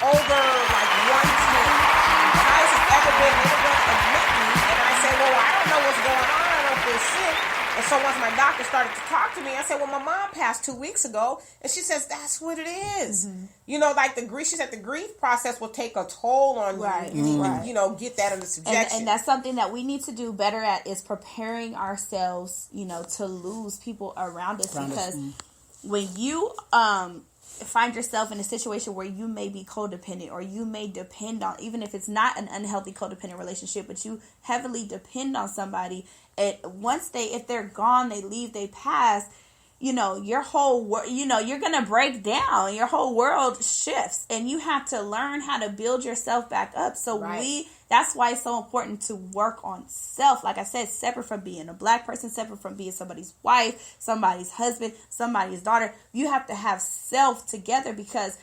over like 110. Highest it's ever been. They won't admit me. And I say, well, I don't know what's going on. I don't feel sick. And so once my doctor started to talk to me, I said, well, my mom passed 2 weeks ago. And she says, that's what it is. Mm-hmm. You know, like she said the grief process will take a toll on you. Right. You need to, you know, get that under subjection. And that's something that we need to do better at is preparing ourselves, you know, to lose people around us. Because when you find yourself in a situation where you may be codependent or you may depend on, even if it's not an unhealthy codependent relationship, but you heavily depend on somebody, if they're gone, they leave, they pass, you know, your whole you know, you're gonna break down. Your whole world shifts, and you have to learn how to build yourself back up. So that's why it's so important to work on self. Like I said, separate from being a black person, separate from being somebody's wife, somebody's husband, somebody's daughter. You have to have self together, because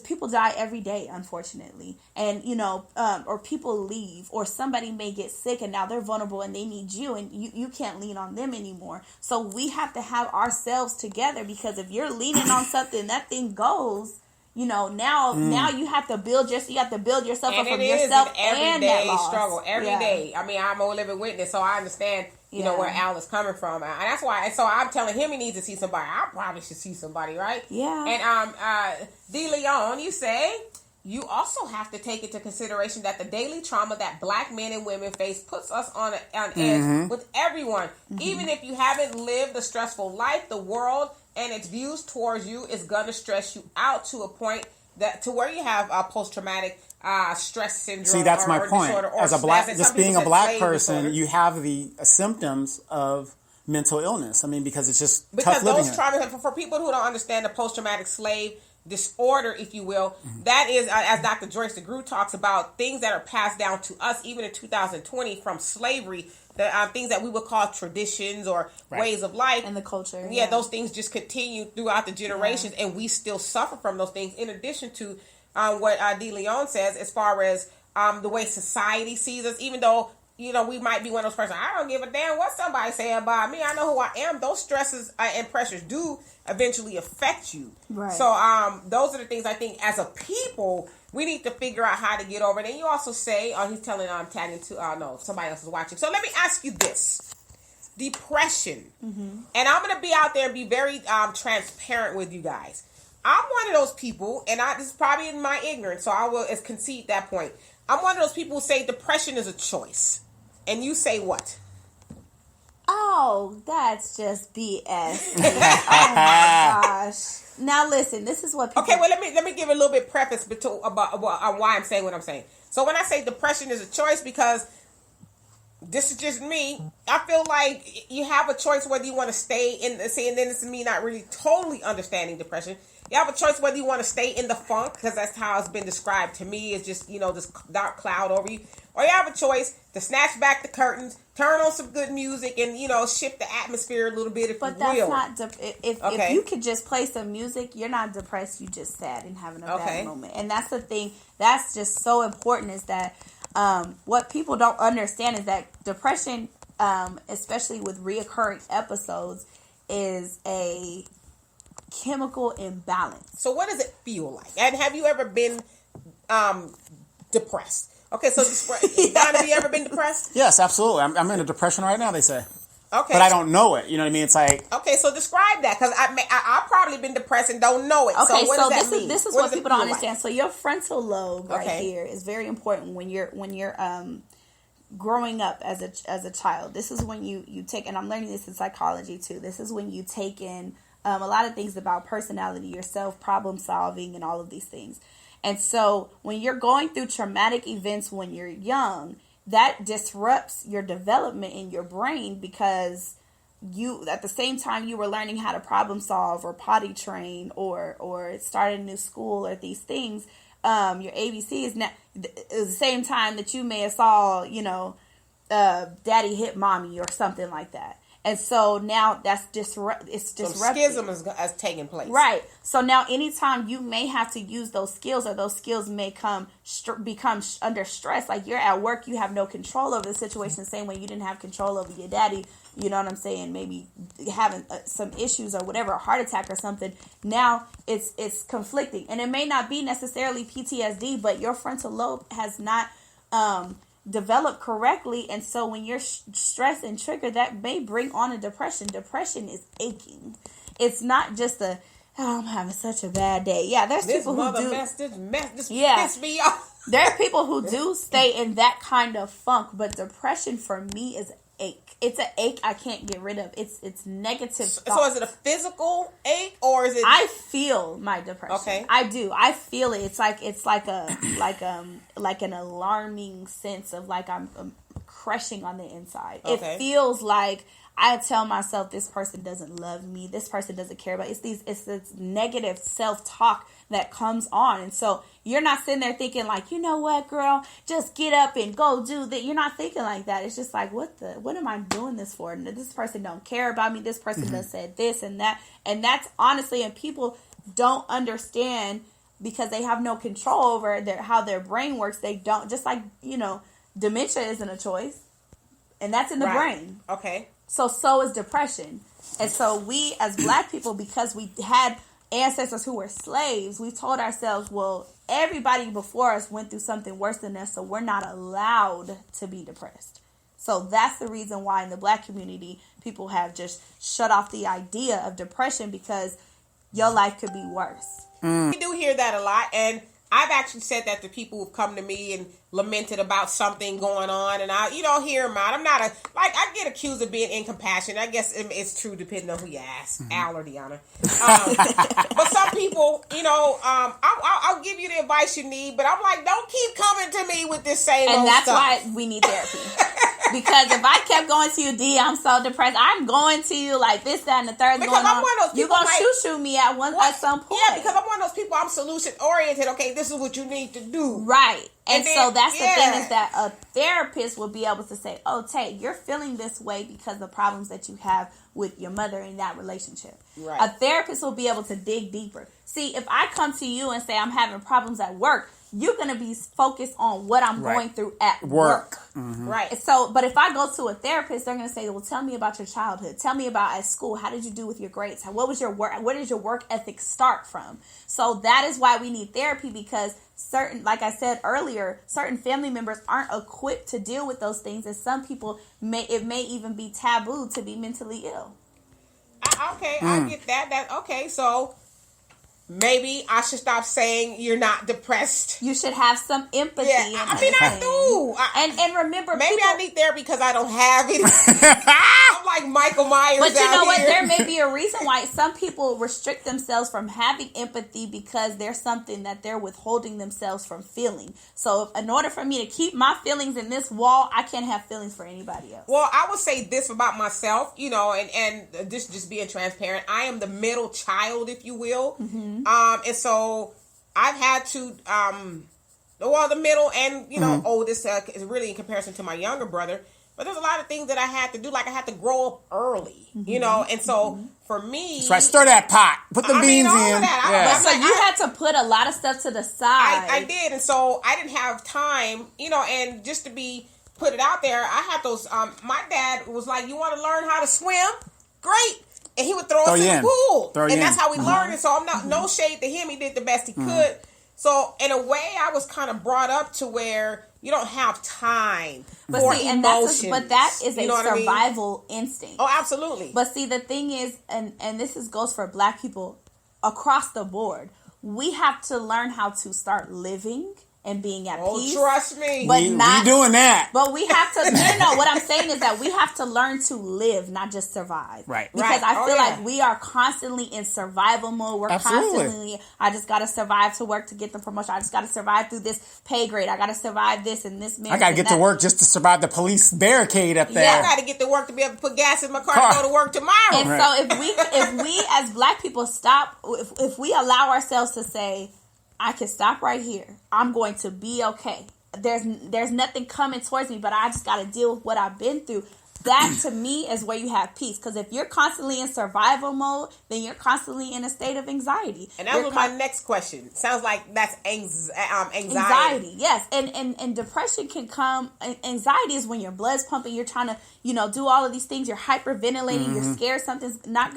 people die every day, unfortunately. And, you know, or people leave, or somebody may get sick and now they're vulnerable and they need you, and you can't lean on them anymore. So we have to have ourselves together, because if you're leaning on something, that thing goes. You know, now you have to build yourself up from yourself, and that loss. Struggle every day. I mean, I'm a living witness, so I understand, you know, where Al is coming from, and that's why. And so I'm telling him he needs to see somebody. I probably should see somebody, right? Yeah. And D. Leon, you say you also have to take into consideration that the daily trauma that black men and women face puts us on edge with everyone, even if you haven't lived a stressful life. The world and its views towards you is going to stress you out to a point to where you have post-traumatic stress syndrome. See, that's my point. As a black, just being a black person, disorder. You have the symptoms of mental illness. I mean, because it's just tough living. Because those traumas, for people who don't understand the post-traumatic slave disorder, if you will, that is, as Dr. Joyce DeGruy talks about, things that are passed down to us even in 2020 from slavery. The things that we would call traditions or ways of life. And the culture. Yeah, those things just continue throughout the generations, and we still suffer from those things, in addition to what D. Leon says, as far as the way society sees us. Even though, you know, we might be one of those persons, I don't give a damn what somebody say about me. I know who I am. Those stresses and pressures do eventually affect you. Right. So those are the things I think as a people we need to figure out how to get over it. And you also say, he's telling Tanya to, no, somebody else is watching. So let me ask you this. Depression. And I'm going to be out there and be very transparent with you guys. I'm one of those people, and this is probably in my ignorance, so I will concede that point. I'm one of those people who say depression is a choice. And you say what? Oh, that's just BS. Oh my gosh. Now listen, this is what people... Okay, well, let me give a little bit preface about why I'm saying what I'm saying. So when I say depression is a choice, because this is just me, I feel like you have a choice whether you want to stay in the... See, and then this is me not really totally understanding depression. You have a choice whether you want to stay in the funk, because that's how it's been described to me. It's just, you know, this dark cloud over you. Or you have a choice to snatch back the curtains, turn on some good music, and, you know, shift the atmosphere a little bit, if you will. But that's not... If you could just play some music, you're not depressed. You just sad and having a bad moment. And that's the thing. That's just so important, is that what people don't understand is that depression, especially with reoccurring episodes, is a chemical imbalance. So what does it feel like? And have you ever been depressed? Okay, so Donna, have you ever been depressed? Yes, absolutely. I'm in a depression right now, they say. Okay. But I don't know it. You know what I mean? It's like... Okay, so describe that, because I've probably been depressed and don't know it. Okay, so what does that mean? This is what people don't understand. Like? So your frontal lobe right here is very important when you're growing up as a child. This is when you take, and I'm learning this in psychology too, this is when you take in a lot of things about personality, yourself, problem solving, and all of these things. And so when you're going through traumatic events when you're young, that disrupts your development in your brain, because you, at the same time you were learning how to problem solve or potty train or start a new school or these things, your ABC is the same time that you may have saw, you know, daddy hit mommy or something like that. And so now it's disruptive. Schism is taking place. Right. So now anytime you may have to use those skills, or those skills may become under stress, like you're at work, you have no control over the situation, the same way you didn't have control over your daddy, you know what I'm saying, maybe having some issues or whatever, a heart attack or something. Now it's conflicting. And it may not be necessarily PTSD, but your frontal lobe has not developed correctly, and so when you're stressed and triggered, that may bring on a depression. Depression is aching. It's not just I'm having such a bad day. Yeah, there's people who do this piss me off. There are people who do stay in that kind of funk, but depression for me is ache. It's an ache I can't get rid of. It's negative thoughts. So is it a physical ache, or is it? I feel my depression. Okay, I do. I feel it. It's like an alarming sense of like I'm crushing on the inside. Okay. It feels like I tell myself this person doesn't love me. This person doesn't care about. It's this negative self-talk that comes on, and so you're not sitting there thinking like, you know what, girl, just get up and go do that. You're not thinking like that. It's just like, what am I doing this for? This person don't care about me. This person done said this and that, and that's honestly, and people don't understand because they have no control over how their brain works. They don't, just like, dementia isn't a choice, and that's in the brain. Okay. So is depression. And so we as Black people, because we had ancestors who were slaves, we told ourselves, well, everybody before us went through something worse than us, so we're not allowed to be depressed. So that's the reason why in the Black community, people have just shut off the idea of depression, because your life could be worse. We do hear that a lot, and I've actually said that to people who've come to me and lamented about something going on, and I, hear them out. I'm not I get accused of being incompassionate. I guess it's true depending on who you ask, Al or Deanna. But some people, I'll give you the advice you need, but I'm like, don't keep coming to me with this same old stuff. And that's why we need therapy. Because if I kept going to you, D, I'm so depressed. I'm going to you like this, that, and the third. Because I'm one of those people. You're going to shoot me at some point. Yeah, because I'm one of those people. I'm solution oriented. Okay, this is what you need to do. Right. And then, so that's the thing, is that a therapist will be able to say, oh, Tay, you're feeling this way because of the problems that you have with your mother in that relationship. Right. A therapist will be able to dig deeper. See, if I come to you and say I'm having problems at work, you're going to be focused on what I'm going through at work. Mm-hmm. Right. So, but if I go to a therapist, they're going to say, well, tell me about your childhood. Tell me about at school. How did you do with your grades? What was your work? Where did your work ethic start from? So that is why we need therapy, because like I said earlier, certain family members aren't equipped to deal with those things. And some people it may even be taboo to be mentally ill. I get that. Okay. So maybe I should stop saying you're not depressed. You should have some empathy. Yeah, I do. And remember, maybe I need therapy because I don't have it. I'm like Michael Myers. But you know what? Here. There may be a reason why some people restrict themselves from having empathy, because there's something that they're withholding themselves from feeling. So in order for me to keep my feelings in this wall, I can't have feelings for anybody else. Well, I would say this about myself, and this just being transparent. I am the middle child, if you will. Mm-hmm. And so I've had to, the middle and, oldest is really in comparison to my younger brother. But there's a lot of things that I had to do. Like I had to grow up early, and so for me. That's right. Stir that pot. Put the beans all in. Of that. So you had to put a lot of stuff to the side. I did. And so I didn't have time, and just to put it out there, I had those, my dad was like, you want to learn how to swim? Great. And he would throw us in the pool. And that's how we learned it. So I'm not, no shade to him. He did the best he could. So in a way, I was kind of brought up to where you don't have time for emotions. But that is a survival instinct. Oh, absolutely. But see, the thing is, and this goes for Black people across the board, we have to learn how to start living and being at peace. Oh, trust me. But we doing that. But we have to, no, what I'm saying is that we have to learn to live, not just survive. Right. Because I feel like we are constantly in survival mode. We're constantly, I just got to survive to work to get the promotion. I just got to survive through this pay grade. I got to survive this and this. I got to get to work just to survive the police barricade up there. Yeah, I got to get to work to be able to put gas in my car to go to work tomorrow. And so if we as Black people stop, if we allow ourselves to say, I can stop right here. I'm going to be okay. There's nothing coming towards me, but I just got to deal with what I've been through. that to me is where you have peace. Because if you're constantly in survival mode, then you're constantly in a state of anxiety. And that was my next question. Sounds like that's anxiety. Yes. And depression can come. Anxiety is when your blood's pumping. You're trying to, do all of these things. You're hyperventilating. You're scared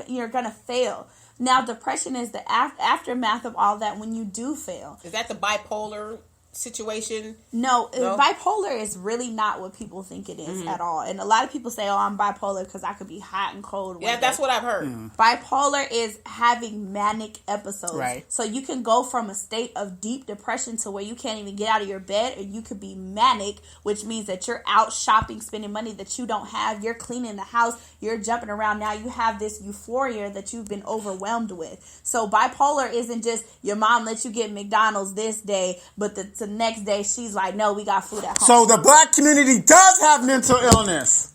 you're going to fail. Now, depression is the aftermath of all that when you do fail. Is that the bipolar situation? No, bipolar is really not what people think it is at all. And a lot of people say, I'm bipolar because I could be hot and cold. Yeah, that's what I've heard. Bipolar is having manic episodes. Right. So you can go from a state of deep depression to where you can't even get out of your bed, or you could be manic, which means that you're out shopping, spending money that you don't have. You're cleaning the house. You're jumping around. Now you have this euphoria that you've been overwhelmed with. So bipolar isn't just your mom lets you get McDonald's this day, but the next day she's like, no, we got food at home. So the black community does have mental illness.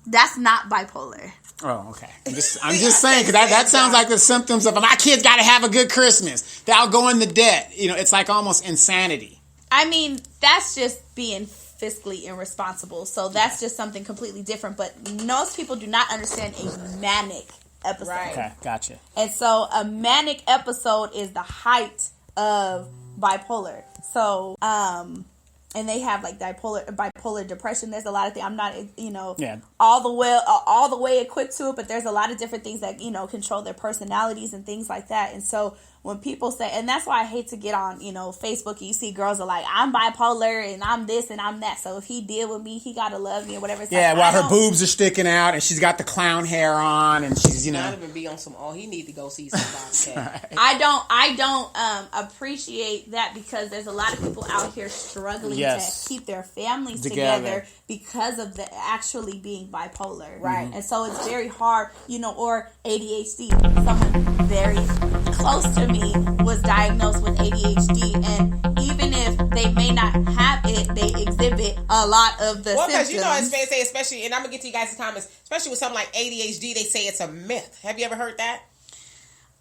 That's not bipolar. Oh, okay. I'm just saying, because that sounds like the symptoms of my kids got to have a good Christmas. They'll go into debt. It's like almost insanity. I mean, that's just being fiscally irresponsible. So that's just something completely different. But most people do not understand a manic episode. Right. Okay, gotcha. And so a manic episode is the height of bipolar. So, and they have like bipolar depression. There's a lot of things. I'm not, all the way equipped to it, but there's a lot of different things that, control their personalities and things like that. And so when people say, and that's why I hate to get on, Facebook, and you see girls are like, I'm bipolar and I'm this and I'm that. So if he deal with me, he gotta love me or whatever. It's while her boobs are sticking out and she's got the clown hair on and she's, Not even be on some. He need to go see somebody. Right. I don't appreciate that, because there's a lot of people out here struggling to keep their families together because of the actually being bipolar, right? And so it's very hard, or ADHD. Someone very close to me was diagnosed with ADHD, and even if they may not have it, they exhibit a lot of the symptoms. Well, because it's fair to say, especially, and I'm gonna get to you guys' comments, especially with something like ADHD, they say it's a myth. Have you ever heard that?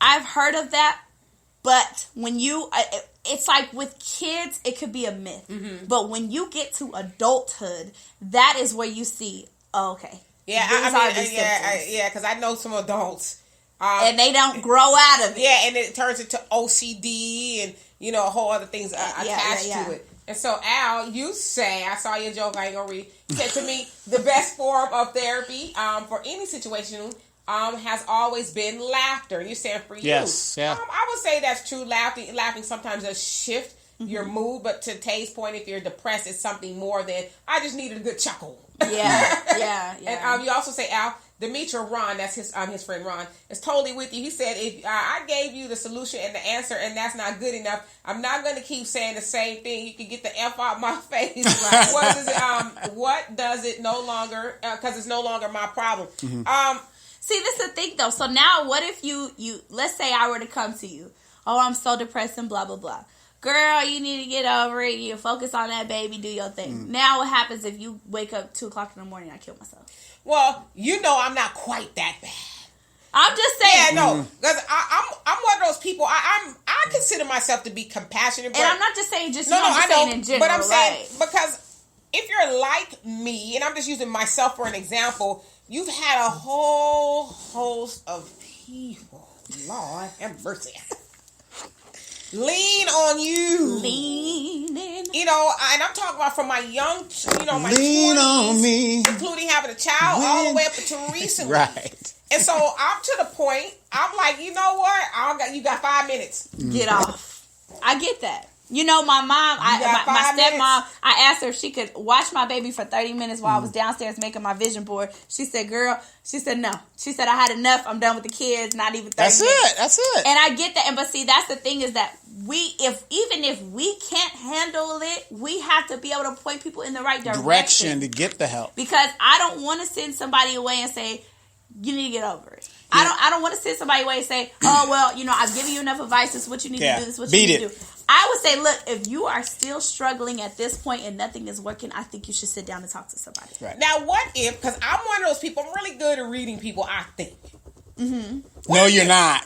I've heard of that, but when it's like with kids, it could be a myth. But when you get to adulthood, that is where you see, okay. Yeah, because I know some adults. And they don't grow out of it. Yeah, and it turns into OCD and, a whole other things attached to it. And so, Al, you say, I saw your joke, I ain't gonna read. You said to me, the best form of therapy for any situation has always been laughter. And you're saying for you. Yes, yeah. I would say that's true. Laughing sometimes does shift your mood, but to Tay's point, if you're depressed, it's something more than, I just needed a good chuckle. Yeah. And you also say, Al, Demetra Ron, that's his friend Ron, is totally with you. He said, if I gave you the solution and the answer and that's not good enough, I'm not going to keep saying the same thing. You can get the F out my face. What does it no longer, because it's no longer my problem. See, this is the thing though. So now what if you let's say I were to come to you. Oh, I'm so depressed and blah, blah, blah. Girl, you need to get over it. You focus on that baby. Do your thing. Now what happens if you wake up 2 o'clock in the morning and I kill myself? Well, I'm not quite that bad. I'm just saying. Yeah, no, because I'm one of those people. I consider myself to be compassionate. But, and I'm not just saying just I know, in general. But I'm saying because if you're like me, and I'm just using myself for an example, you've had a whole host of people. Lord have mercy. Lean on you. Leaning. And I'm talking about from my young, my Lean 20s, on me. including having a child, all the way up to recently. Right. And so I'm to the point, I'm like, you know what? You got 5 minutes. Get off. I get that. My mom, my stepmom, I asked her if she could watch my baby for 30 minutes while I was downstairs making my vision board. She said, girl, no. She said, I had enough. I'm done with the kids. Not even 30 minutes. That's it. And I get that. But see, that's the thing is that even if we can't handle it, we have to be able to point people in the right direction to get the help. Because I don't want to send somebody away and say, you need to get over it. Yeah. I don't want to send somebody away and say, oh, well, I've given you enough advice. This is what you need to do. This is what you need to do. I would say, look, if you are still struggling at this point and nothing is working, I think you should sit down and talk to somebody. Right. Now, what if, because I'm one of those people, I'm really good at reading people, I think. No, you're not.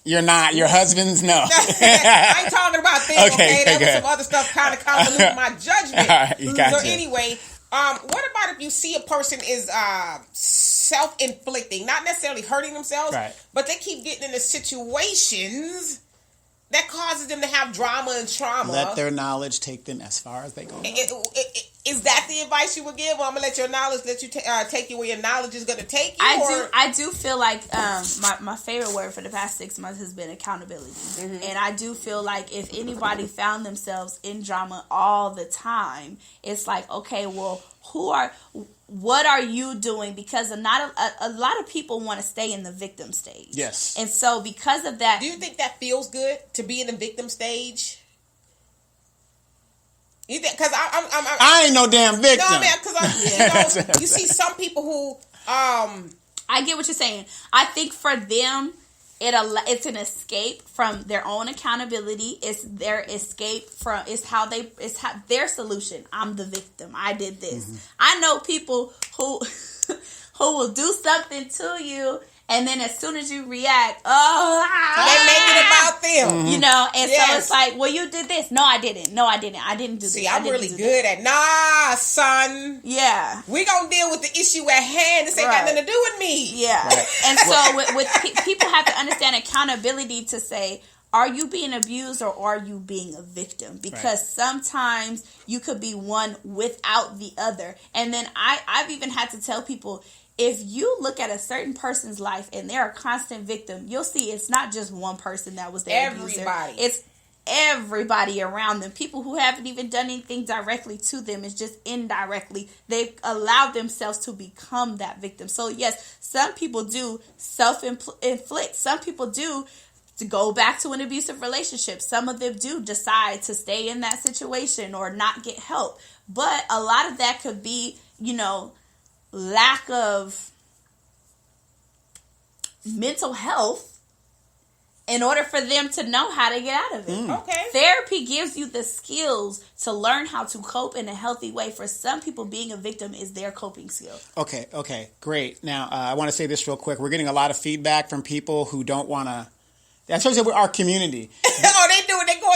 You're not. Your husband's no. I ain't talking about things, okay? There was good. some other stuff kind of convoluted my judgment. All right, you gotcha. So anyway, What about if you see a person is self-inflicting, not necessarily hurting themselves, right, but they keep getting into situations that causes them to have drama and trauma? Let their knowledge take them as far as they go. Is that the advice you would give? Or I'm gonna let your knowledge let you take you where your knowledge is gonna take you. I do feel like my favorite word for the past 6 months has been accountability, and I do feel like if anybody found themselves in drama all the time, it's like, okay, well, what are you doing? Because a lot of people want to stay in the victim stage. Yes, and so because of that, do you think that feels good to be in the victim stage? Because I ain't no damn victim. No, man, because you see some people who I get what you're saying. I think for them, it's an escape from their own accountability. It's their escape from it's how their solution. I'm the victim. I did this. I know people who will do something to you, and then as soon as you react, they make it about them. You know, and so it's like, well, you did this. No, I didn't. I didn't do this. See, I'm really good at, nah, son. Yeah. We gonna deal with the issue at hand. This ain't got nothing to do with me. Yeah. Right. And so with people have to understand accountability to say, are you being abused or are you being a victim? Because sometimes you could be one without the other. And then I've even had to tell people, if you look at a certain person's life and they're a constant victim, you'll see it's not just one person that was their abuser. It's everybody around them. People who haven't even done anything directly to them. It's just indirectly. They've allowed themselves to become that victim. So yes, some people do self-inflict. Some people do to go back to an abusive relationship. Some of them do decide to stay in that situation or not get help. But a lot of that could be, lack of mental health in order for them to know how to get out of it. Okay. Therapy gives you the skills to learn how to cope in a healthy way. For some people, being a victim is their coping skill. Okay, great. Now, I want to say this real quick. We're getting a lot of feedback from people who don't want to. That's what our community. They do it. They go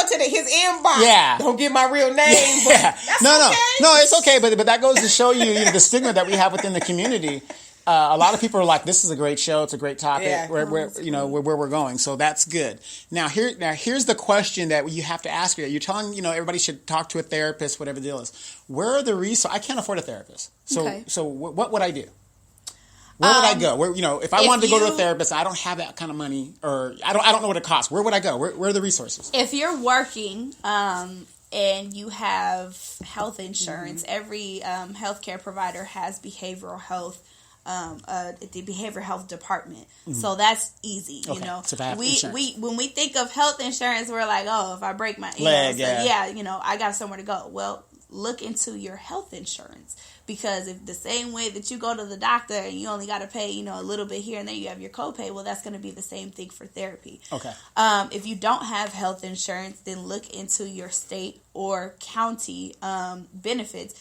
into his inbox. Yeah. Don't get my real name. But that's No, it's okay. But that goes to show you, the stigma that we have within the community. A lot of people are like, "This is a great show. It's a great topic. Yeah. Where we're going." So that's good. Now here's the question that you have to ask her. You're telling everybody should talk to a therapist, whatever the deal is. Where are the resources? I can't afford a therapist. So what would I do? Where would I go? Where if I wanted to go to a therapist, I don't have that kind of money, or I don't know what it costs. Where would I go? Where are the resources? If you're working and you have health insurance, every healthcare provider has behavioral health. The behavioral health department, so that's easy. Okay. So if I have we insurance. when we think of health insurance, we're like, oh, if I break my leg, I got somewhere to go. Well, look into your health insurance, because if the same way that you go to the doctor and you only got to pay a little bit here and there, you have your copay. Well, that's going to be the same thing for therapy. Okay. If you don't have health insurance, then look into your state or county benefits.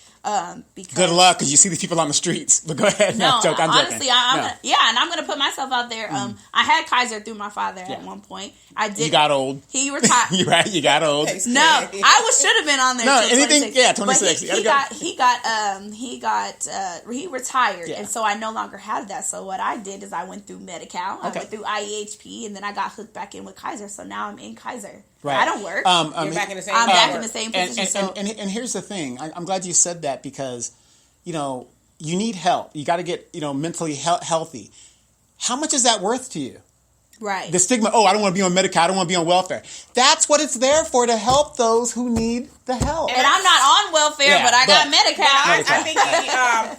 Because good luck, because you see these people on the streets. But go ahead. No, I'm joking. honestly, and I'm gonna put myself out there. I had Kaiser through my father at one point. I did. You got old. He retired. You're right. You got old. No, I should have been on there. No, till anything. 26. Yeah, 26. But he retired, and so I no longer had that. So what I did is I went through Medi-Cal, I went through IEHP, and then I got hooked back in with Kaiser. So now I'm in Kaiser. Right. I don't work. You're back in the same. I'm back in the same position. And here's the thing. I'm glad you said that, because you need help. You got to get mentally healthy. How much is that worth to you? Right. The stigma, I don't want to be on Medi-Cal, I don't want to be on welfare. That's what it's there for, to help those who need the help. And I'm not on welfare, but I got Medi-Cal.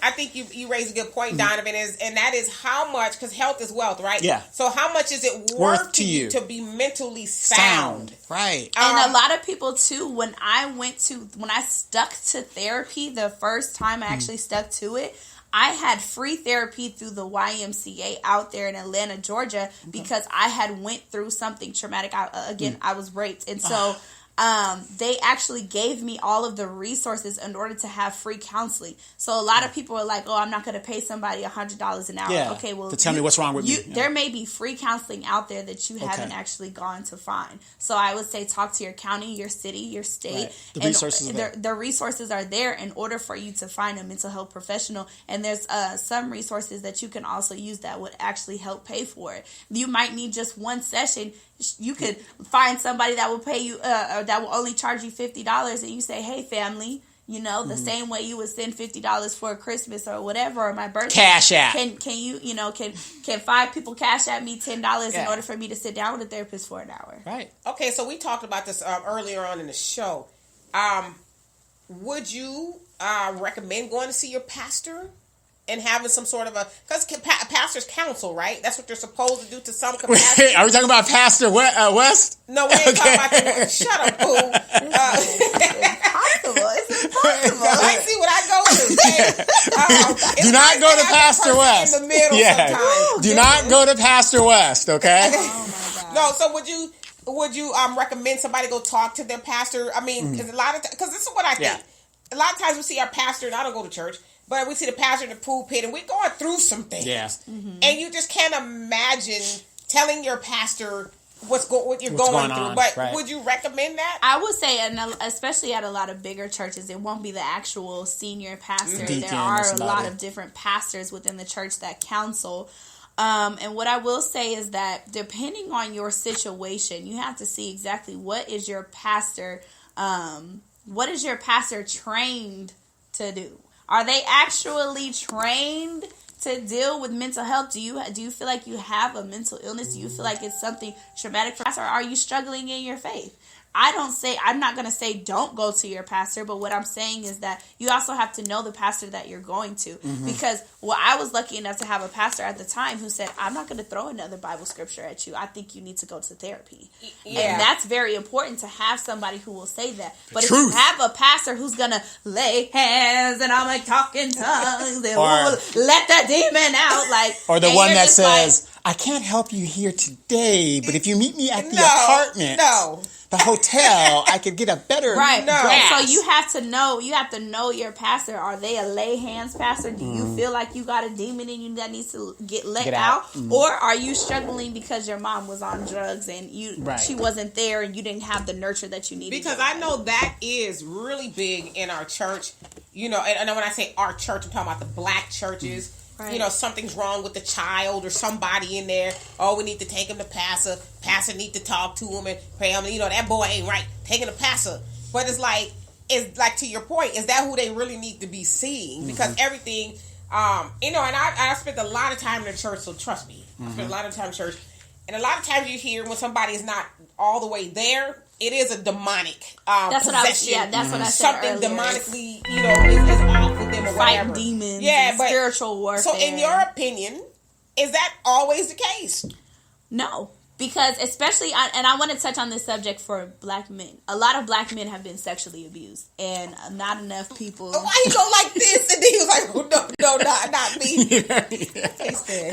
I think you raise a good point, Donovan, and that is how much, because health is wealth, right? Yeah. So how much is it worth to you to be mentally sound? Right. And a lot of people too, when I stuck to therapy the first time I actually stuck to it, I had free therapy through the YMCA out there in Atlanta, Georgia, because I had went through something traumatic. I was raped. And so they actually gave me all of the resources in order to have free counseling. So a lot of people are like, oh, I'm not going to pay somebody $100 an hour. Yeah, okay, well, to tell me what's wrong with me. There may be free counseling out there that you haven't actually gone to find. So I would say talk to your county, your city, your state. Right. The resources are there. The resources are there in order for you to find a mental health professional. And there's some resources that you can also use that would actually help pay for it. You might need just one session. You could find somebody that will pay you, or that will only charge you $50, and you say, "Hey, family, you know, the same way you would send $50 for Christmas or whatever, or my birthday. Cash app. Can you, can 5 people cash at me $10 in order for me to sit down with a therapist for an hour?" Right. Okay, so we talked about this earlier on in the show. Would you recommend going to see your pastor and having some sort of because pastors counsel, right? That's what they're supposed to do to some capacity. Wait, are we talking about Pastor West? No, we ain't talking about that. Shut up, fool. It's impossible. I see what I go through. Do not go to Pastor West. In the middle sometimes. Do not go to Pastor West, okay? Oh my God. No, so would you recommend somebody go talk to their pastor? I mean, because this is what I think. A lot of times we see our pastor, and I don't go to church, but we see the pastor in the pulpit, and we're going through some things. Yeah. And you just can't imagine telling your pastor what you're going through. On, but right. would you recommend that? I would say, and especially at a lot of bigger churches, it won't be the actual senior pastor. Deacon there are a lot somebody. of different pastors within the church that counsel. And what I will say is that depending on your situation, you have to see exactly what is your pastor trained to do. Are they actually trained to deal with mental health? Do you feel like you have a mental illness? Do you feel like it's something traumatic for us, or are you struggling in your faith? I'm not going to say don't go to your pastor, but what I'm saying is that you also have to know the pastor that you're going to. Because I was lucky enough to have a pastor at the time who said, I'm not going to throw another Bible scripture at you. I think you need to go to therapy. Yeah. And that's very important to have somebody who will say that. But if you have a pastor who's going to lay hands and I'm like talk in tongues and let that demon out, or the one that says, I can't help you here today, but if you meet me at the apartment, the hotel, I could get a better So you have to know your pastor. Are they a lay hands pastor? Do you feel like you got a demon in you that needs to get let out? Or are you struggling because your mom was on drugs and she wasn't there and you didn't have the nurture that you needed? Because I know that is really big in our church. And when I say our church, I'm talking about the black churches. Right. Something's wrong with the child or somebody in there. Oh, we need to take him to pastor. Pastor need to talk to him and pray him. That boy ain't right. Taking a pastor. But it's like to your point, is that who they really need to be seeing? Because everything, and I spent a lot of time in the church, so trust me. I spent a lot of time in church. And a lot of times you hear when somebody is not all the way there, it is a demonic that's possession. That's what I said something earlier. Demonically, is off with them or fighting whatever. demons, but spiritual warfare. So, in your opinion, is that always the case? No. Because especially, I want to touch on this subject for black men. A lot of black men have been sexually abused, and not enough people. Why you go like this? And then he was like, oh, no, not me.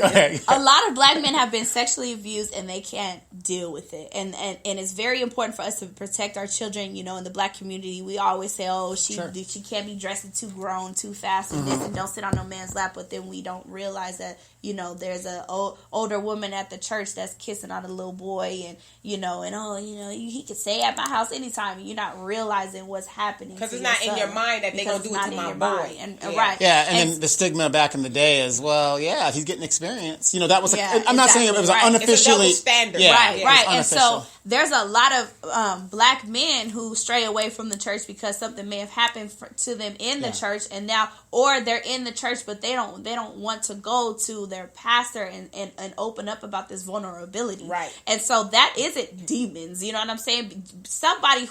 Go ahead. A lot of black men have been sexually abused, and they can't deal with it. And it's very important for us to protect our children. In the black community, we always say, oh, she can't be dressing too grown, too fast, and this, and don't sit on no man's lap. But then we don't realize that, there's a older woman at the church that's kissing on a little boy, and he could stay at my house anytime, and you're not realizing what's happening because it's not in your mind that they're gonna do it to my boy. And then the stigma back in the day is, if he's getting experience, that was I'm not saying it was unofficially it's a double standard. Right. And so there's a lot of black men who stray away from the church because something may have happened to them in the church, and now, or they're in the church but they don't want to go to their pastor and open up about this vulnerability. Right. And so that isn't demons. You know what I'm saying? Somebody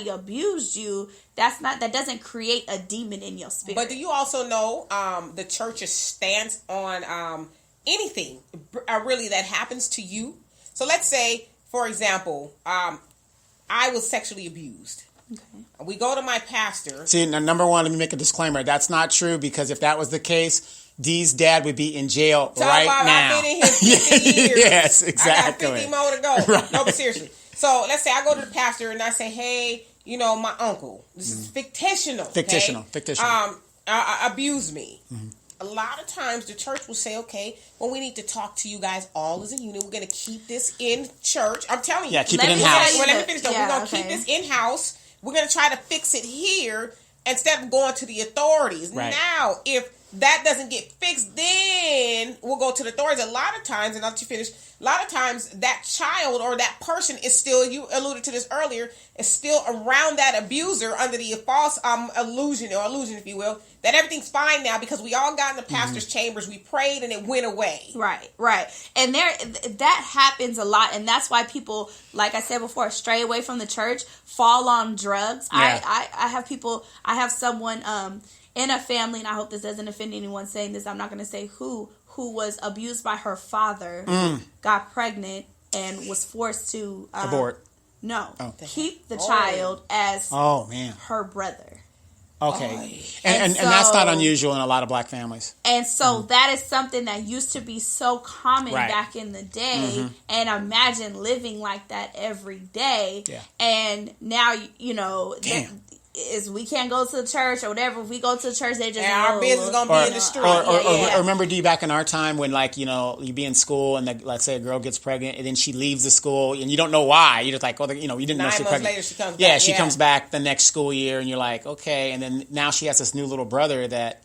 abused you. That doesn't create a demon in your spirit. But do you also know the church's stance on anything really that happens to you? So let's say, for example, I was sexually abused. Okay. We go to my pastor. See, number one, let me make a disclaimer. That's not true, because if that was the case, Dee's dad would be in jail now. I've been in here 50 years. Yes, exactly. I got 50 more to go. Right. No, but seriously. So let's say I go to the pastor and I say, hey, you know, my uncle, this is fictional. Fictional. Abused me. A lot of times the church will say, okay, well, we need to talk to you guys all as a unit. We're going to keep this in church. I'm telling you. Yeah, keep it in-house. Well, let me finish though. We're going to keep this in-house. We're going to try to fix it here instead of going to the authorities. Right. Now, if that doesn't get fixed, then we'll go to the authorities. A lot of times, and I'll let you finish, a lot of times that child or that person is still, you alluded to this earlier, is still around that abuser under the false illusion, if you will, that everything's fine now because we all got in the pastor's chambers, we prayed, and it went away. Right. And that happens a lot, and that's why people, like I said before, stray away from the church, fall on drugs. Yeah. I have someone in a family, and I hope this doesn't offend anyone saying this, I'm not going to say who was abused by her father, got pregnant, and was forced to abort. No, keep the child as her brother. Okay. And that's not unusual in a lot of black families. And so that is something that used to be so common back in the day. And imagine living like that every day. Yeah. And now, you know, we can't go to the church or whatever. If we go to the church, they just our business going to be in the street. Or remember, D, back in our time when, like, you know, you be in school and let's say a girl gets pregnant and then she leaves the school and you don't know why. You're just like, you didn't know she's pregnant. 9 months later she comes back. Yeah, she comes back the next school year and you're like, okay. And then now she has this new little brother that.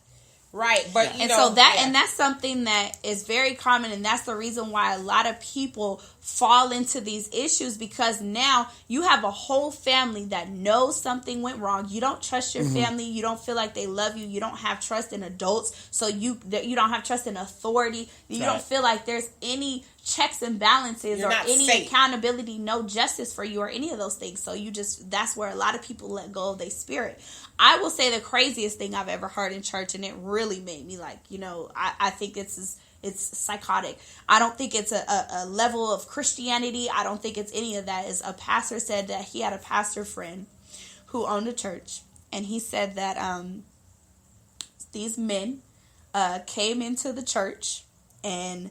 Right, but and that's something that is very common, and that's the reason why a lot of people fall into these issues, because now you have a whole family that knows something went wrong. You don't trust your family. You don't feel like they love you. You don't have trust in adults, so you don't have trust in authority. You don't feel like there's any checks and balances or any accountability, no justice for you or any of those things. So that's where a lot of people let go of their spirit. I will say the craziest thing I've ever heard in church, and it really made me like, you know, I think it's psychotic. I don't think it's a level of Christianity. I don't think it's any of that. Is a pastor said that he had a pastor friend who owned a church, and he said that these men came into the church and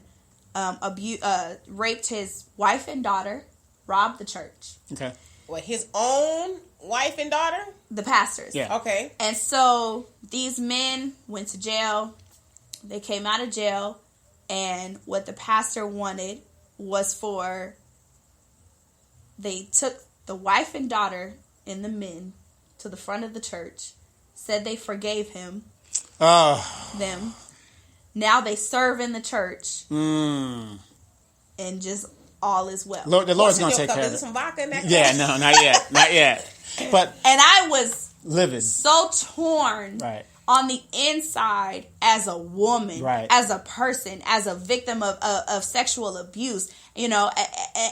raped his wife and daughter, robbed the church. Okay. What, his own wife and daughter? The pastors. Yeah. Okay. And so these men went to jail. They came out of jail, and what the pastor wanted was they took the wife and daughter and the men to the front of the church, said they forgave them. Now they serve in the church, and just all is well. The Lord's going to take care of it. Is there some vodka in that cup? Yeah, no, not yet. And I was livid, so torn on the inside as a woman, as a person, as a victim of sexual abuse, you know,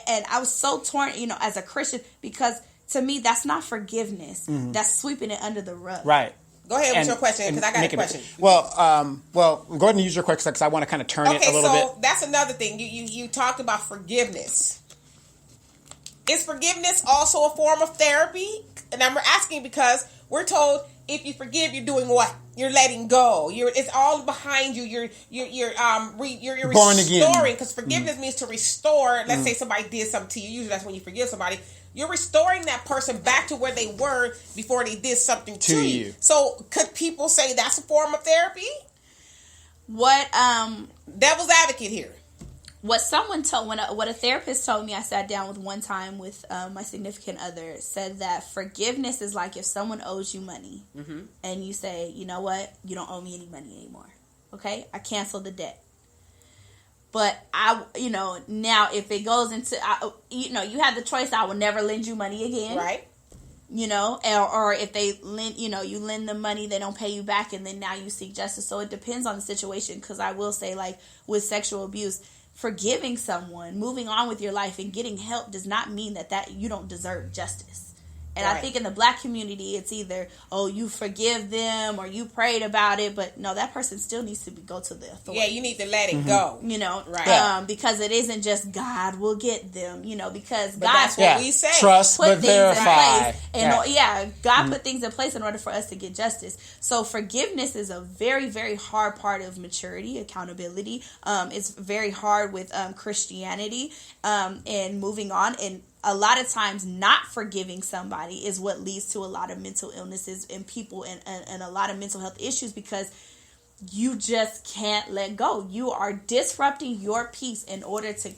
and I was so torn, you know, as a Christian, because to me that's not forgiveness. That's sweeping it under the rug. Right. Go ahead with your question, because I got a question. Well, go ahead and use your question, because I want to kind of turn it a little bit. Okay, so that's another thing. You talked about forgiveness. Is forgiveness also a form of therapy? And I'm asking because we're told if you forgive, you're doing what? You're letting go. It's all behind you. You're born restoring, again. because forgiveness means to restore. Let's say somebody did something to you. Usually that's when you forgive somebody. You're restoring that person back to where they were before they did something to you. So could people say that's a form of therapy? What devil's advocate here. What someone told what a therapist told me, I sat down with one time with my significant other, said that forgiveness is like if someone owes you money and you say, you know what, you don't owe me any money anymore. Okay, I canceled the debt. But now if it goes into, you have the choice. I will never lend you money again. Right. You know, or if they lend, you lend them money, they don't pay you back, and then now you seek justice. So it depends on the situation. Because I will say, like with sexual abuse, forgiving someone, moving on with your life, and getting help does not mean that you don't deserve justice. And I think in the black community, it's either, you forgive them or you prayed about it. But no, that person still needs to go to the authority. Yeah, you need to let it go. You know, right. Because it isn't just God will get them, because but God, that's what we say. Trust but verify. God put things in place in order for us to get justice. So forgiveness is a very, very hard part of maturity, accountability. It's very hard with Christianity and moving on. And a lot of times not forgiving somebody is what leads to a lot of mental illnesses in people and a lot of mental health issues, because you just can't let go. You are disrupting your peace in order to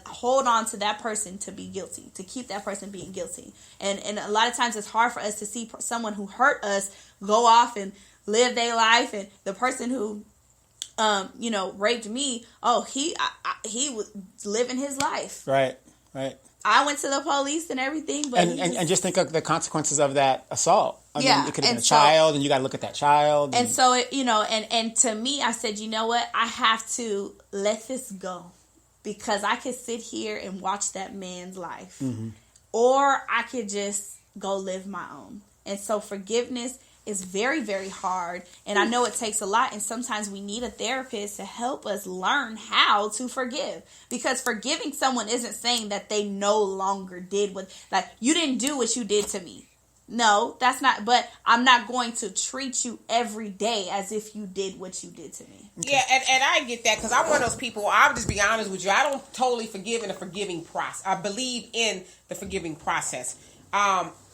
hold on to that person to be guilty, to keep that person being guilty. And a lot of times it's hard for us to see someone who hurt us go off and live their life, and the person who raped me, he was living his life. Right. I went to the police and everything, but and just think of the consequences of that assault. I mean, it could have been a so, child, and you got to look at that child. And so, and to me, I said, you know what? I have to let this go, because I could sit here and watch that man's life, or I could just go live my own. And so forgiveness is very, very hard. And I know it takes a lot. And sometimes we need a therapist to help us learn how to forgive. Because forgiving someone isn't saying that they no longer did what, like, you didn't do what you did to me. No, that's not. But I'm not going to treat you every day as if you did what you did to me. Okay. Yeah, and I get that, because I'm one of those people. I'll just be honest with you. I don't totally forgive in the forgiving process. I believe in the forgiving process.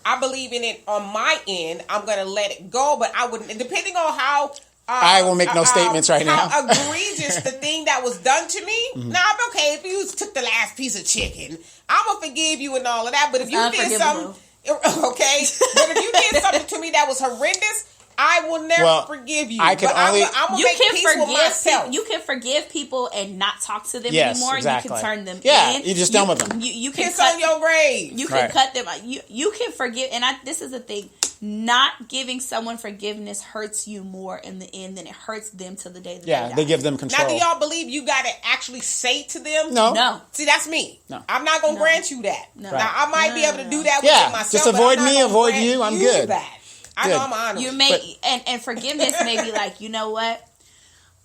I believe in it on my end. I'm going to let it go, but I wouldn't, depending on how... I will make no statements right now. How egregious the thing that was done to me. Now, I'm okay. If you took the last piece of chicken, I'm going to forgive you and all of that. But if you did something... Okay? But if you did something to me that was horrendous, I will never forgive you. I can only... I'm going to make peace with myself. You can forgive people and not talk to them yes, anymore. Exactly. You can turn them in. Yeah, you're just done with them. You can Kiss on your grave. You can cut them. You can forgive. And this is the thing. Not giving someone forgiveness hurts you more in the end than it hurts them till the day that they die. They give them control. Now, do y'all believe you got to actually say to them? No. See, that's me. No. I'm not going to grant you that. No. Now, I might be able to do that with myself. Just avoid but I'm not me, avoid grant you. I'm good. That. I know I'm honored. You may and forgiveness may be like, you know what?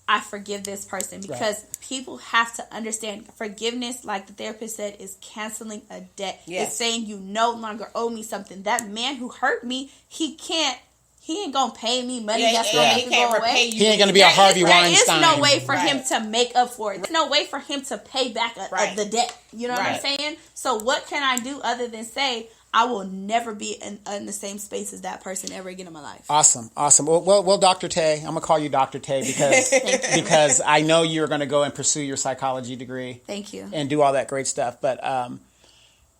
I forgive this person, because people have to understand forgiveness, like the therapist said, is canceling a debt. Yes. It's saying you no longer owe me something. That man who hurt me, he ain't gonna pay me money. That's gonna make it go away. He ain't gonna be a Harvey Weinstein. There's no way for him to make up for it. There's no way for him to pay back the debt. You know what I'm saying? So what can I do other than say, I will never be in the same space as that person ever again in my life. Awesome. Well, Dr. Tay, I'm gonna call you Dr. Tay because I know you're gonna go and pursue your psychology degree. Thank you. And do all that great stuff. But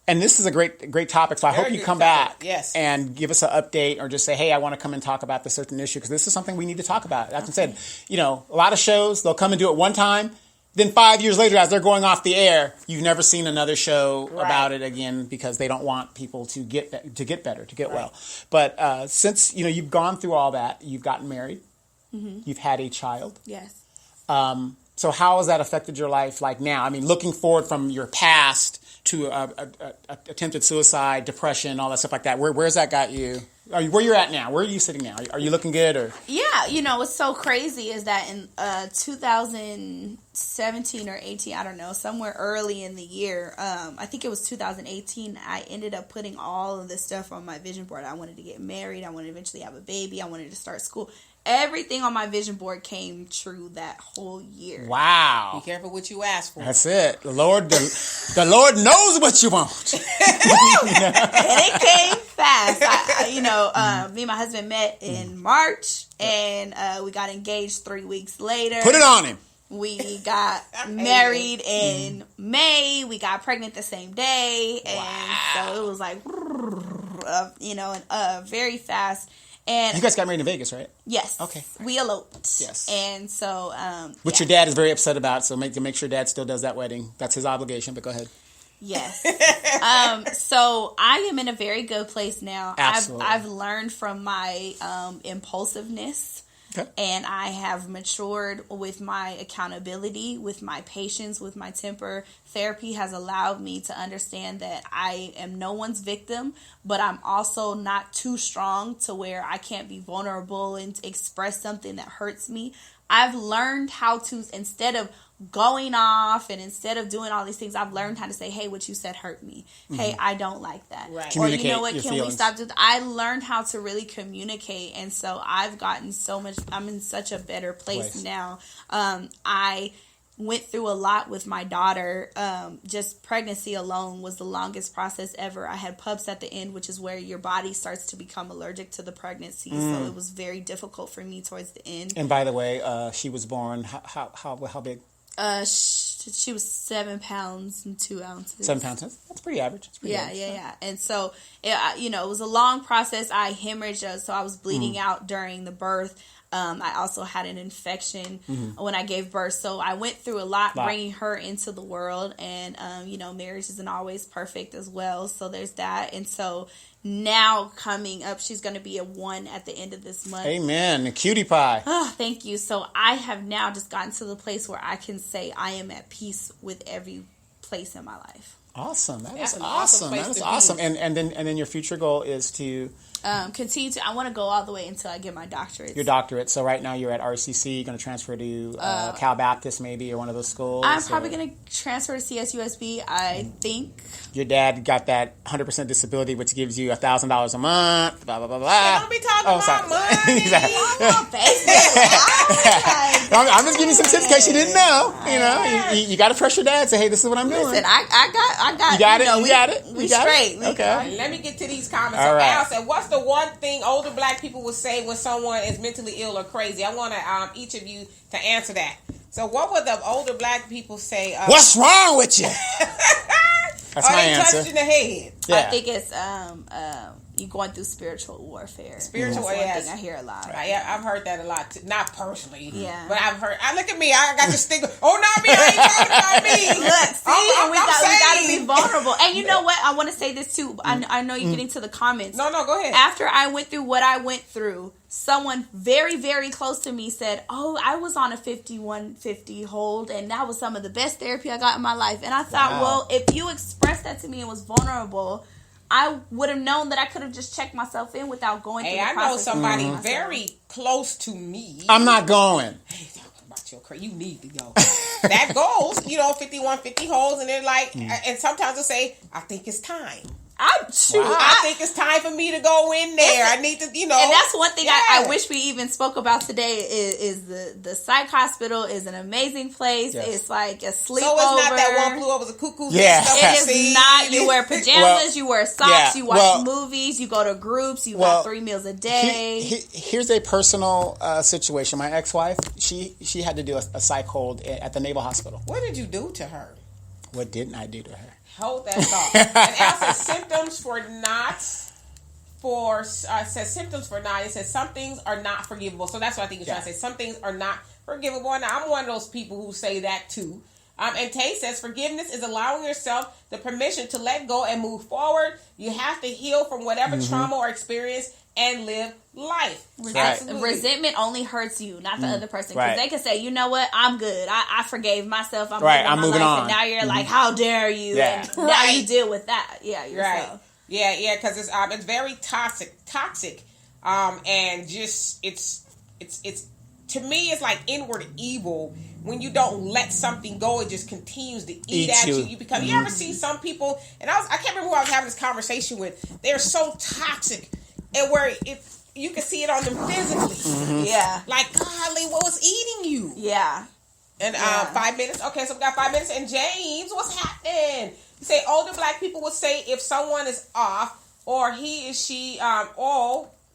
and this is a great topic. So I hope you come back and give us an update, or just say, hey, I want to come and talk about this certain issue, because this is something we need to talk about. As I said, a lot of shows, they'll come and do it one time. Then 5 years later, as they're going off the air, you've never seen another show about it again, because they don't want people to get better, to get well. But since you've gone through all that, you've gotten married, you've had a child. Yes. So how has that affected your life? Like now, I mean, looking forward from your past to attempted suicide, depression, all that stuff like that. Where's that got you? Where you're at now? Where are you sitting now? Are you looking good? Or what's so crazy is that in 2017 or 18, I don't know, somewhere early in the year, I think it was 2018, I ended up putting all of this stuff on my vision board. I wanted to get married. I wanted to eventually have a baby. I wanted to start school. Everything on my vision board came true that whole year. Wow. Be careful what you ask for. That's it. The Lord knows what you want. And it came fast. Me and my husband met in March, and we got engaged 3 weeks later. Put it on him. We got married in May. We got pregnant the same day. And so it was like, very fast. And you guys got married in Vegas, right? Yes. Okay. We eloped. Yes. And so, which your dad is very upset about. So make sure Dad still does that wedding. That's his obligation. But go ahead. Yes. So I am in a very good place now. Absolutely. I've learned from my impulsiveness. Okay. And I have matured with my accountability, with my patience, with my temper. Therapy has allowed me to understand that I am no one's victim, but I'm also not too strong to where I can't be vulnerable and express something that hurts me. I've learned how to, instead of going off and instead of doing all these things, I've learned how to say, hey, what you said hurt me. Mm-hmm. Hey, I don't like that. Right. Or you know what, can feelings. we stop doing that? I learned how to really communicate, and so I've gotten so much, I'm in such a better place now. I went through a lot with my daughter. Just pregnancy alone was the longest process ever. I had PUPS at the end, which is where your body starts to become allergic to the pregnancy. So it was very difficult for me towards the end. And by the way, she was born how big? She was 7 pounds and 2 ounces. 7 pounds. That's pretty average. Yeah. And so, it was a long process. I hemorrhaged, so I was bleeding out during the birth. I also had an infection when I gave birth. So I went through a lot bringing her into the world. And, marriage isn't always perfect as well. So there's that. And so now coming up, she's going to be a 1 at the end of this month. Amen. The cutie pie. Oh, thank you. So I have now just gotten to the place where I can say I am at peace with every place in my life. Awesome. That's an awesome. place That is to awesome. be. And then your future goal is to Continue to. I want to go all the way until I get my doctorate. your doctorate. So right now you're at RCC. You're going to transfer to Cal Baptist maybe, or one of those schools. I'm probably going to transfer to CSUSB. I think. Your dad got that 100% disability, which gives you $1,000 a month. Blah blah blah blah. Yeah, don't be talking about money. Exactly. I'm I'm just giving you some tips in case you didn't know. You got to press your dad and say, "Hey, this is what I'm doing." Listen, I got. You got it. You got it. We You got straight. it? Okay. Let me get to these comments. All So right. Al said, what's the one thing older black people would say when someone is mentally ill or crazy? I want each of you to answer that. So what would the older black people say? What's wrong with you? That's my they answer. touched in the head. Yeah. I think it's you going through spiritual warfare. Spiritual, That's one yes. thing I hear a lot. Right, yeah, I've heard that a lot too. Not personally, Yeah. but I've heard. Look at me, I got this stigma. Oh, not me. I ain't talking about me. Look, see, I'm we got to saying. be vulnerable. And you know what? I want to say this too. I know you're getting to the comments. No, go ahead. After I went through what I went through, someone very, very close to me said, "Oh, I was on a 5150 hold, and that was some of the best therapy I got in my life." And I thought, Wow. well, if you expressed that to me and was vulnerable, I would have known that I could have just checked myself in without going through Hey, the I know process. somebody myself. very close to me. I'm not going. Hey, talking about your crazy. You need to go. That goes, 5150 holes, and they're like, and sometimes they'll say, "I think it's time. I think it's time for me to go in there. I need to, And that's one thing I Yeah. wish we even spoke about today is the psych hospital is an amazing place. Yes. It's like a sleepover. So it's not that one flew over the cuckoo's Yeah. nest stuff It you is see. not. You wear pajamas, Well, you wear socks, yeah, you watch well, movies, you go to groups, you well, got 3 meals a day. Here's a personal situation. My ex-wife, she had to do a psych hold at the Naval Hospital. What did you do to her? What didn't I do to her? Hold that thought. And Al says symptoms for not. It says symptoms for not. It says some things are not forgivable. So that's what I think you're trying to say. Some things are not forgivable. And I'm one of those people who say that too. And Tay says forgiveness is allowing yourself the permission to let go and move forward. You have to heal from whatever trauma or experience and live life. Absolutely. Resentment only hurts you, not the other person. Right. Because they can say, you know what, I'm good. I forgave myself. I'm Right, moving I'm my moving life. on. And now you're like, how dare you? Yeah. And now you deal with that. Yeah, yourself. Right. Yeah, because it's very toxic, and just it's to me it's like inward evil. When you don't let something go, it just continues to eat at you. You become. You ever see some people? And I can't remember who I was having this conversation with. They're so toxic, and where you can see it on them physically. Yeah. Like, golly, what was eating you? Yeah. And 5 minutes. Okay, so we got 5 minutes. And James, what's happening? You say older black people would say if someone is off or he is she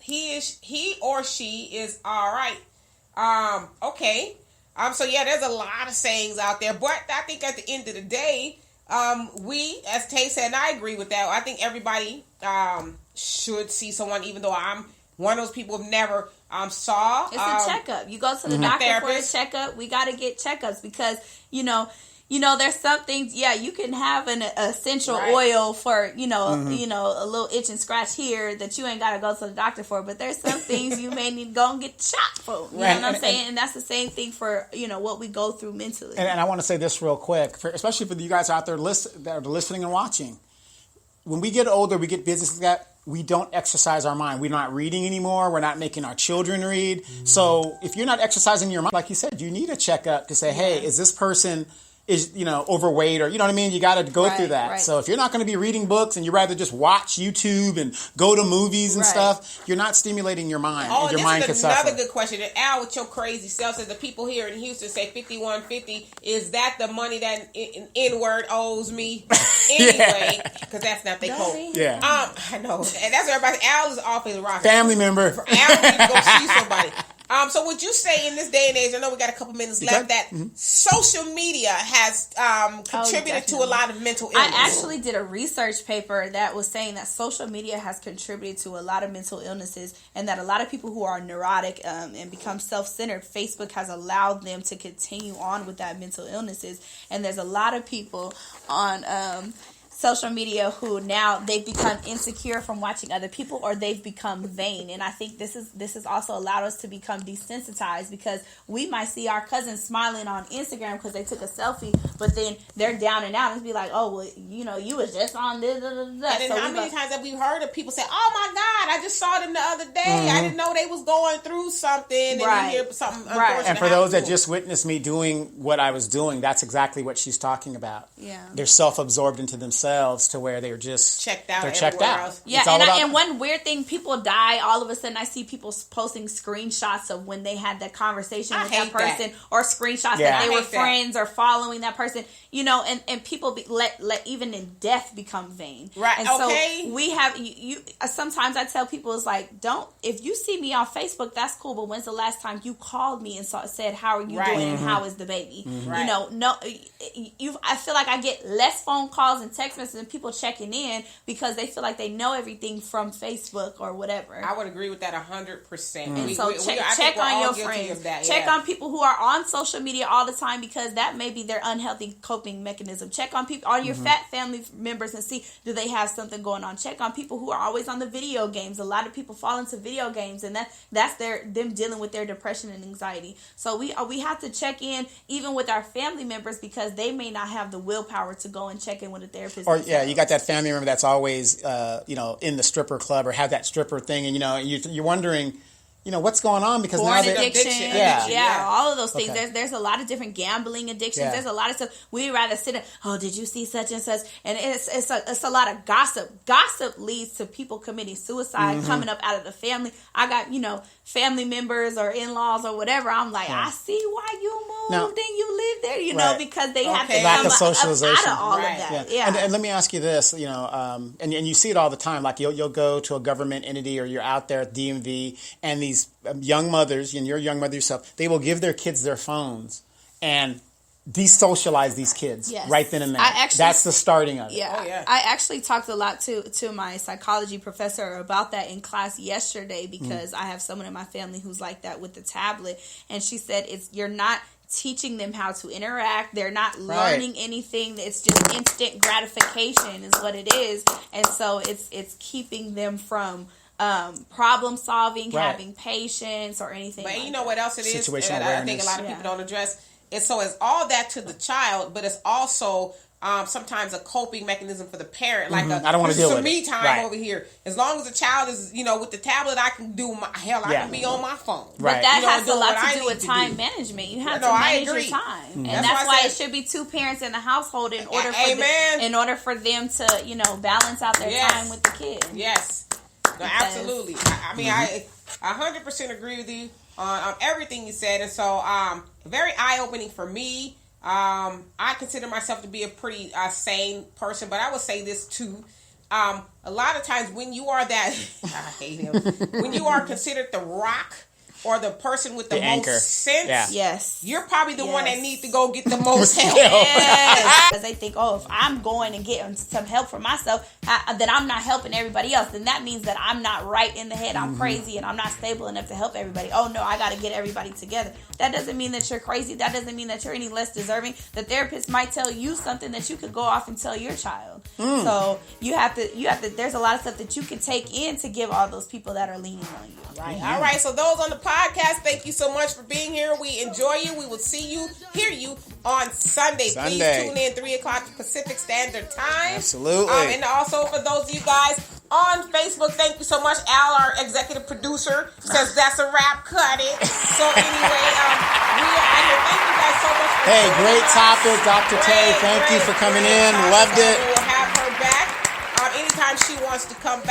he or she is all right. Okay. So yeah, there's a lot of sayings out there, but I think at the end of the day, we, as Tay said, and I agree with that. I think everybody should see someone, even though I'm one of those people who've never saw. It's a checkup. You go to the doctor therapist. for a checkup. We got to get checkups because, there's some things, you can have an essential oil for, a little itch and scratch here that you ain't got to go to the doctor for. But there's some things you may need to go and get shot for. You know what I'm saying? And that's the same thing for, what we go through mentally. And I want to say this real quick, especially for you guys out there that are listening and watching. When we get older, we get business like that. We don't exercise our mind. We're not reading anymore. We're not making our children read. So if you're not exercising your mind, like you said, you need a checkup to say, hey, is this person is, overweight, or you know what I mean? You got to go through that. Right. So if you're not going to be reading books and you rather just watch YouTube and go to movies and stuff, you're not stimulating your mind. Oh, and your mind could this is another suffer. good question. And Al, with your crazy self, says the people here in Houston say 5150. Is that the money that N-word owes me? Anyway, because that's not their code. Yeah. I know. And that's everybody. Al is off his rocker. Family member. Al needs to go see somebody. So would you say in this day and age, I know we got a couple minutes left, that social media has contributed to a lot of mental illness? I actually did a research paper that was saying that social media has contributed to a lot of mental illnesses, and that a lot of people who are neurotic and become self-centered, Facebook has allowed them to continue on with that mental illnesses. And there's a lot of people on social media who now they've become insecure from watching other people, or they've become vain. And I think this has also allowed us to become desensitized, because we might see our cousins smiling on Instagram because they took a selfie, but then they're down and out and be like, oh, well, you was just on this. And then how many times have we heard of people say, oh my God, I just saw them the other day. I didn't know they was going through something. And then you hear something unfortunate. And for those that just witnessed me doing what I was doing, that's exactly what she's talking about. Yeah. They're self-absorbed into themselves to where they're just checked out. They're checked out. Else. Yeah, and one weird thing, people die. All of a sudden, I see people posting screenshots of when they had that conversation with that person, or screenshots that they were friends or following that person. And people let even in death become vain. Right. And so we have you. Sometimes I tell people, it's like, if you see me on Facebook, that's cool. But when's the last time you called me and said, how are you doing and how is the baby? Right. I feel like I get less phone calls and text messages and people checking in because they feel like they know everything from Facebook or whatever. I would agree with that 100%. And so check on your friends. Check on people who are on social media all the time, because that may be their unhealthy coping mechanism. Check on people, on your fat family members, and see, do they have something going on. Check on people who are always on the video games. A lot of people fall into video games, and that's them dealing with their depression and anxiety. So we have to check in even with our family members, because they may not have the willpower to go and check in with a therapist. Or you got that family member that's always in the stripper club or have that stripper thing, and you're wondering, what's going on, because porn now addiction, all of those things. Okay. There's a lot of different gambling addictions. Yeah. There's a lot of stuff. We'd rather sit and, oh, did you see such and such? And it's a lot of gossip. Gossip leads to people committing suicide, coming up out of the family. I got, family members or in-laws or whatever. I'm like, I see why you moved and you live there, because they have to lack come of socialization. out of all of that. Yeah. And let me ask you this, and you see it all the time. Like you'll go to a government entity, or you're out there at DMV, and these young mothers, and you're a young mother yourself, they will give their kids their phones and desocialize these kids right then and there. That's the starting of it. Yeah. I actually talked a lot to my psychology professor about that in class yesterday, because I have someone in my family who's like that with the tablet, and she said you're not teaching them how to interact. They're not learning anything. It's just instant gratification is what it is, and so it's keeping them from problem solving, having patience, or anything. But like you know what else it is? Situational and awareness. I think a lot of people don't address. It's all that to the child, but it's also sometimes a coping mechanism for the parent. Like I don't want to deal with some me time over here. As long as the child is, with the tablet, I can do I can be on my phone. But that has a lot to do with time management. You have to manage your time, and that's why it should be two parents in the household in order for them to balance out their time with the kid. Yes, no, absolutely. I mean, I 100% agree with you on everything you said, and so very eye-opening for me. I consider myself to be a pretty sane person, but I would say this too. A lot of times when you are that, I hate him, when you are considered the rock or the person with the most anchor. Sense, you're probably the one that needs to go get the most help. Because they think, if I'm going and getting some help for myself, then I'm not helping everybody else. Then that means that I'm not right in the head. I'm crazy and I'm not stable enough to help everybody. Oh no, I got to get everybody together. That doesn't mean that you're crazy. That doesn't mean that you're any less deserving. The therapist might tell you something that you could go off and tell your child. So you have to. There's a lot of stuff that you can take in to give all those people that are leaning on you. Right. All right. So those on the podcast, thank you so much for being here. We enjoy you. We will hear you on Sunday. Please tune in 3:00 Pacific Standard Time. Absolutely. And also for those of you guys on Facebook, thank you so much. Al, our executive producer, says that's a wrap. Cut it. So anyway, I Thank you guys so much for Hey, joining great us. topic, Dr. Tay. Thank you for coming in. Loved it. We'll have her back anytime she wants to come back.